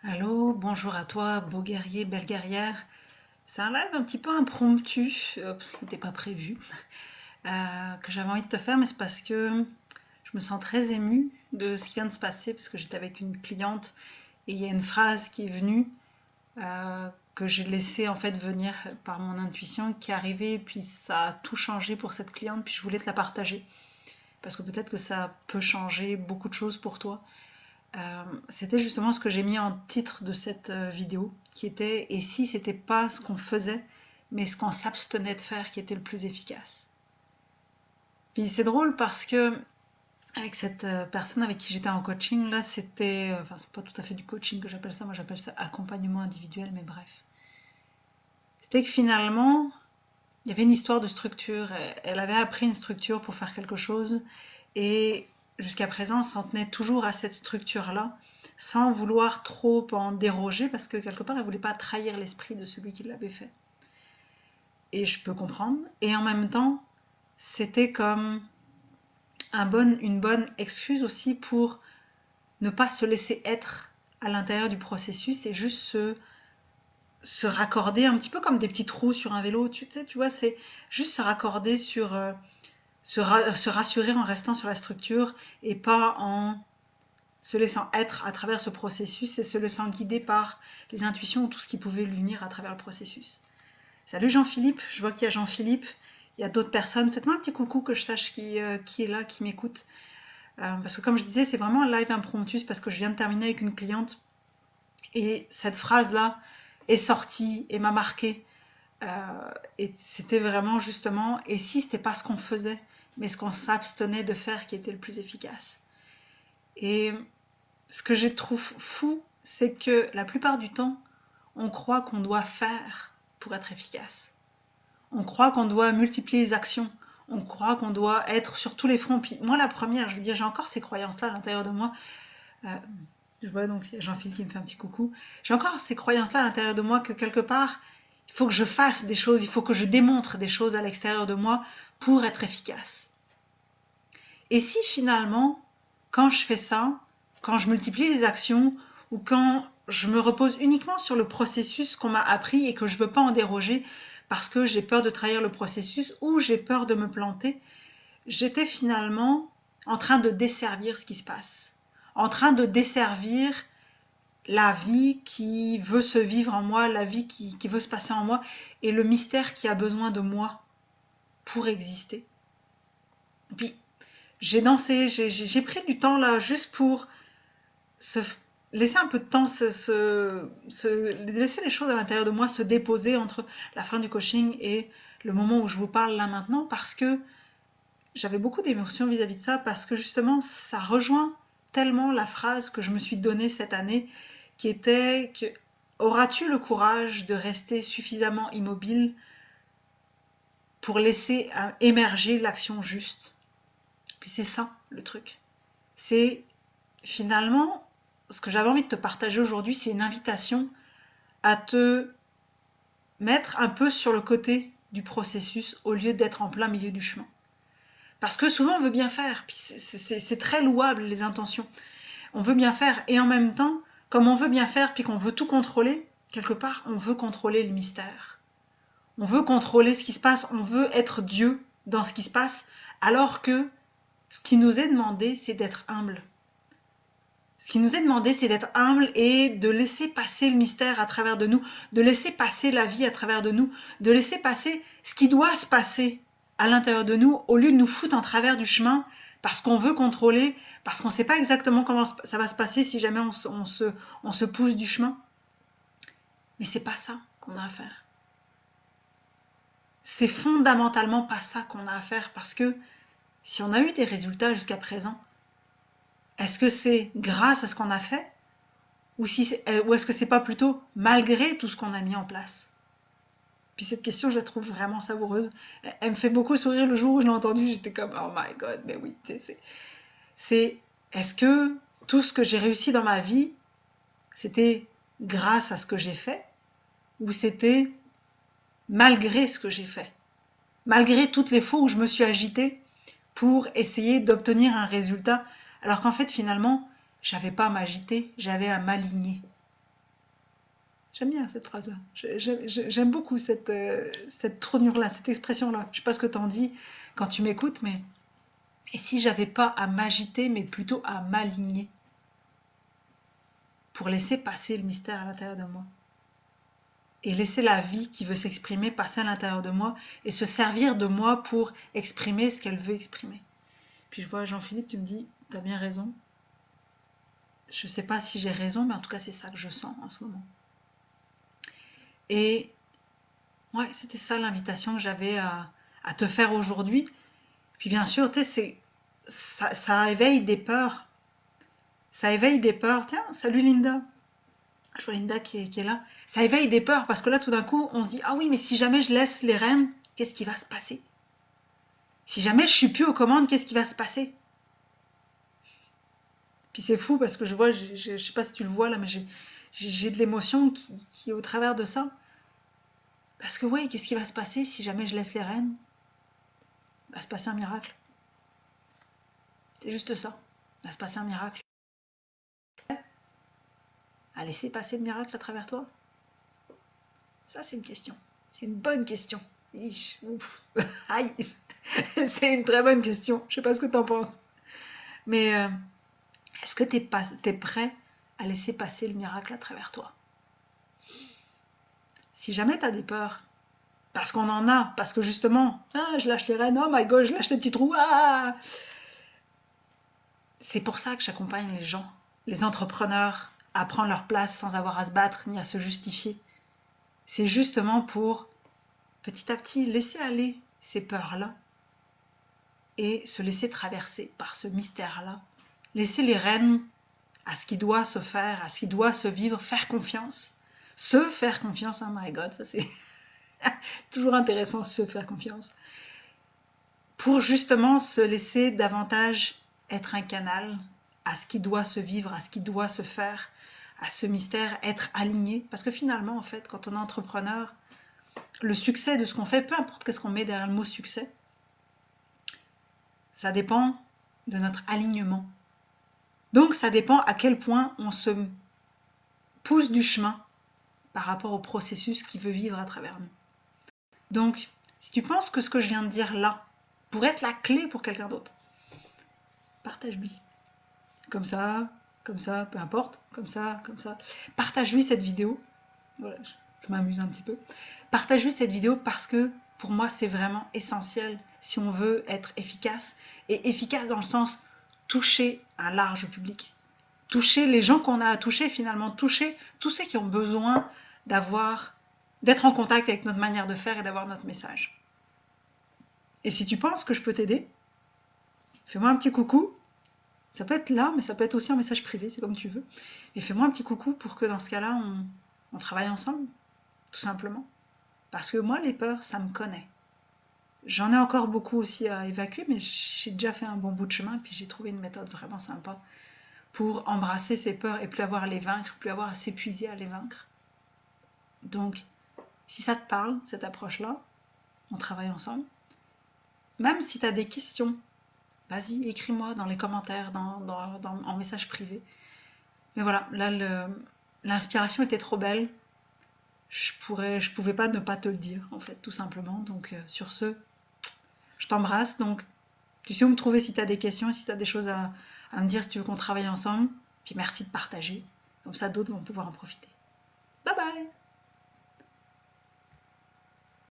Allô, bonjour à toi, beau guerrier, belle guerrière. C'est un live un petit peu impromptu, parce que n'était pas prévu, que j'avais envie de te faire, mais c'est parce que je me sens très émue de ce qui vient de se passer, parce que j'étais avec une cliente et il y a une phrase qui est venue, que j'ai laissé en fait venir par mon intuition, qui est arrivée, et puis ça a tout changé pour cette cliente, puis je voulais te la partager, parce que peut-être que ça peut changer beaucoup de choses pour toi. C'était justement ce que j'ai mis en titre de cette vidéo, qui était et si c'était pas ce qu'on faisait, mais ce qu'on s'abstenait de faire qui était le plus efficace. Puis c'est drôle parce que avec cette personne avec qui j'étais en coaching, là c'était, enfin c'est pas tout à fait du coaching que j'appelle ça, moi j'appelle ça accompagnement individuel, mais bref. C'était que finalement, il y avait une histoire de structure, elle avait appris une structure pour faire quelque chose, et jusqu'à présent, on s'en tenait toujours à cette structure-là, sans vouloir trop en déroger, parce que quelque part, elle ne voulait pas trahir l'esprit de celui qui l'avait fait. Et je peux comprendre. Et en même temps, c'était comme une bonne excuse aussi pour ne pas se laisser être à l'intérieur du processus et juste se raccorder un petit peu comme des petits trous sur un vélo. Tu sais, tu vois, c'est juste se raccorder sur, se rassurer en restant sur la structure et pas en se laissant être à travers ce processus et se laissant guider par les intuitions ou tout ce qui pouvait lui venir à travers le processus. Salut Jean-Philippe, je vois qu'il y a Jean-Philippe, il y a d'autres personnes. Faites-moi un petit coucou que je sache qui est là, qui m'écoute. Parce que comme je disais, c'est vraiment un live impromptu parce que je viens de terminer avec une cliente et cette phrase-là est sortie et m'a marquée. Et c'était vraiment justement, et si c'était pas ce qu'on faisait, mais ce qu'on s'abstenait de faire qui était le plus efficace. Et ce que je trouve fou, c'est que la plupart du temps, on croit qu'on doit faire pour être efficace. On croit qu'on doit multiplier les actions. On croit qu'on doit être sur tous les fronts. Puis moi, la première, je veux dire, j'ai encore ces croyances-là à l'intérieur de moi. Euh, je vois donc Jean-Philippe qui me fait un petit coucou. J'ai encore ces croyances-là à l'intérieur de moi que quelque part, il faut que je fasse des choses, il faut que je démontre des choses à l'extérieur de moi pour être efficace. Et si finalement, quand je fais ça, quand je multiplie les actions ou quand je me repose uniquement sur le processus qu'on m'a appris et que je ne veux pas en déroger parce que j'ai peur de trahir le processus ou j'ai peur de me planter, j'étais finalement en train de desservir ce qui se passe, en train de desservir la vie qui veut se vivre en moi, la vie qui veut se passer en moi et le mystère qui a besoin de moi pour exister. Et puis, j'ai dansé, j'ai pris du temps là juste pour se laisser un peu de temps, laisser les choses à l'intérieur de moi se déposer entre la fin du coaching et le moment où je vous parle là maintenant, parce que j'avais beaucoup d'émotions vis-à-vis de ça, parce que justement ça rejoint tellement la phrase que je me suis donnée cette année, qui était que auras-tu le courage de rester suffisamment immobile pour laisser émerger l'action juste. Puis c'est ça le truc. C'est finalement ce que j'avais envie de te partager aujourd'hui, c'est une invitation à te mettre un peu sur le côté du processus au lieu d'être en plein milieu du chemin. Parce que souvent on veut bien faire, puis c'est très louable les intentions. On veut bien faire et en même temps, comme on veut bien faire puis qu'on veut tout contrôler, quelque part on veut contrôler le mystère. On veut contrôler ce qui se passe, on veut être Dieu dans ce qui se passe, alors que ce qui nous est demandé, c'est d'être humble. Ce qui nous est demandé, c'est d'être humble et de laisser passer le mystère à travers de nous, de laisser passer la vie à travers de nous, de laisser passer ce qui doit se passer à l'intérieur de nous, au lieu de nous foutre en travers du chemin parce qu'on veut contrôler, parce qu'on ne sait pas exactement comment ça va se passer si jamais on se pousse du chemin. Mais c'est pas ça qu'on a à faire. C'est fondamentalement pas ça qu'on a à faire parce que si on a eu des résultats jusqu'à présent, est-ce que c'est grâce à ce qu'on a fait ou est-ce que c'est pas plutôt malgré tout ce qu'on a mis en place? Puis cette question, je la trouve vraiment savoureuse. Elle me fait beaucoup sourire le jour où je l'ai entendue. J'étais comme, oh my god, mais oui, c'est est-ce que tout ce que j'ai réussi dans ma vie, c'était grâce à ce que j'ai fait ou c'était malgré ce que j'ai fait? Malgré toutes les fois où je me suis agitée pour essayer d'obtenir un résultat, alors qu'en fait finalement, j'avais pas à m'agiter, j'avais à m'aligner. J'aime bien cette phrase-là. J'aime beaucoup cette tournure-là, cette expression-là. Je sais pas ce que t'en dis quand tu m'écoutes, mais et si j'avais pas à m'agiter, mais plutôt à m'aligner pour laisser passer le mystère à l'intérieur de moi et laisser la vie qui veut s'exprimer passer à l'intérieur de moi et se servir de moi pour exprimer ce qu'elle veut exprimer. Puis je vois Jean-Philippe, tu me dis, t'as bien raison. Je sais pas si j'ai raison, mais en tout cas c'est ça que je sens en ce moment. Et ouais, c'était ça l'invitation que j'avais à te faire aujourd'hui. Puis bien sûr, tu sais, ça éveille des peurs. Ça éveille des peurs. Tiens, salut Linda. Je vois Linda qui est là. Ça éveille des peurs parce que là, tout d'un coup, on se dit, ah oui, mais si jamais je laisse les rênes, qu'est-ce qui va se passer? Si jamais je suis plus aux commandes, qu'est-ce qui va se passer? Puis c'est fou parce que je vois, je sais pas si tu le vois là, mais j'ai de l'émotion qui est au travers de ça. Parce que ouais, qu'est-ce qui va se passer si jamais je laisse les rênes? Il va se passer un miracle. C'est juste ça. Il va se passer un miracle. À laisser passer le miracle à travers toi? Ça, c'est une question. C'est une bonne question. Ouf. Aïe. C'est une très bonne question. Je sais pas ce que tu en penses. Mais est-ce que tu es prêt à laisser passer le miracle à travers toi? Si jamais tu as des peurs, parce qu'on en a, parce que justement, ah, je lâche les rênes, oh my god, je lâche les petits trous, ah! C'est pour ça que j'accompagne les gens, les entrepreneurs, à prendre leur place sans avoir à se battre ni à se justifier. C'est justement pour, petit à petit, laisser aller ces peurs-là et se laisser traverser par ce mystère-là. Laisser les rênes à ce qui doit se faire, à ce qui doit se vivre, faire confiance. Se faire confiance, oh my god, ça c'est toujours intéressant, se faire confiance. Pour justement se laisser davantage être un canal à ce qui doit se vivre, à ce qui doit se faire, à ce mystère, être aligné. Parce que finalement, en fait, quand on est entrepreneur, le succès de ce qu'on fait, peu importe qu'est-ce qu'on met derrière le mot succès, ça dépend de notre alignement. Donc ça dépend à quel point on se pousse du chemin par rapport au processus qui veut vivre à travers nous. Donc, si tu penses que ce que je viens de dire là pourrait être la clé pour quelqu'un d'autre, partage-lui. Comme ça, peu importe, comme ça. Partage-lui cette vidéo. Voilà, je m'amuse un petit peu. Partage-lui cette vidéo parce que pour moi, c'est vraiment essentiel si on veut être efficace. Et efficace dans le sens toucher un large public. Toucher les gens qu'on a à toucher finalement. Toucher tous ceux qui ont besoin d'être en contact avec notre manière de faire et d'avoir notre message. Et si tu penses que je peux t'aider, fais-moi un petit coucou. Ça peut être là, mais ça peut être aussi un message privé, c'est comme tu veux. Et fais-moi un petit coucou pour que dans ce cas-là, on travaille ensemble, tout simplement. Parce que moi, les peurs, ça me connaît. J'en ai encore beaucoup aussi à évacuer, mais j'ai déjà fait un bon bout de chemin, puis j'ai trouvé une méthode vraiment sympa pour embrasser ces peurs et plus avoir à les vaincre, plus avoir à s'épuiser à les vaincre. Donc, si ça te parle, cette approche-là, on travaille ensemble. Même si tu as des questions, vas-y, écris-moi dans les commentaires, en message privé. Mais voilà, là, l'inspiration était trop belle. Je pouvais pas ne pas te le dire, en fait, tout simplement. Donc, sur ce, je t'embrasse. Donc, tu sais où me trouver si tu as des questions, si tu as des choses à me dire, si tu veux qu'on travaille ensemble. Puis merci de partager. Comme ça, d'autres vont pouvoir en profiter. Bye bye!